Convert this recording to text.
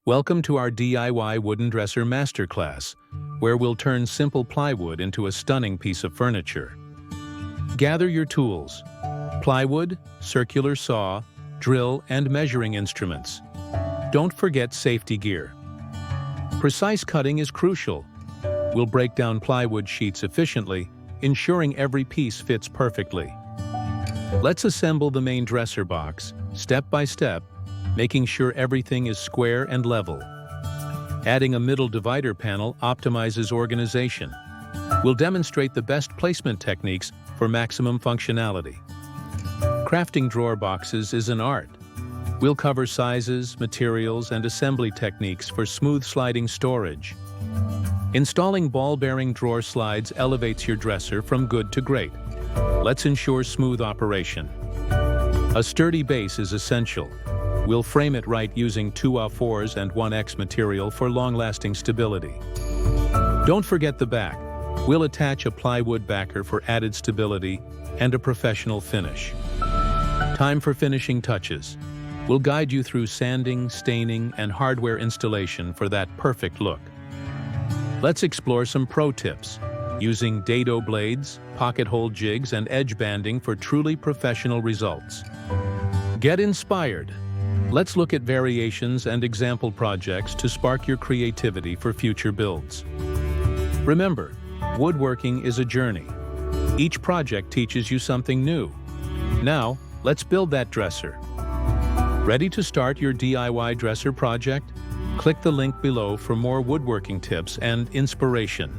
Welcome to our DIY Wooden Dresser Masterclass, where we'll turn simple plywood into a stunning piece of furniture. Gather your tools: plywood, circular saw, drill, and measuring instruments. Don't forget safety gear. Precise cutting is crucial. We'll break down plywood sheets efficiently, ensuring every piece fits perfectly. Let's assemble the main dresser box, step by step, making sure everything is square and level. Adding a middle divider panel optimizes organization. We'll demonstrate the best placement techniques for maximum functionality. Crafting drawer boxes is an art. We'll cover sizes, materials, and assembly techniques for smooth sliding storage. Installing ball-bearing drawer slides elevates your dresser from good to great. Let's ensure smooth operation. A sturdy base is essential. We'll frame it right using 2x4s and 1x material for long-lasting stability. Don't forget the back. We'll attach a plywood backer for added stability and a professional finish. Time for finishing touches. We'll guide you through sanding, staining, and hardware installation for that perfect look. Let's explore some pro tips, using dado blades, pocket hole jigs, and edge banding for truly professional results. Get inspired. Let's look at variations and example projects to spark your creativity for future builds. Remember, woodworking is a journey. Each project teaches you something new. Now, let's build that dresser. Ready to start your DIY dresser project? Click the link below for more woodworking tips and inspiration.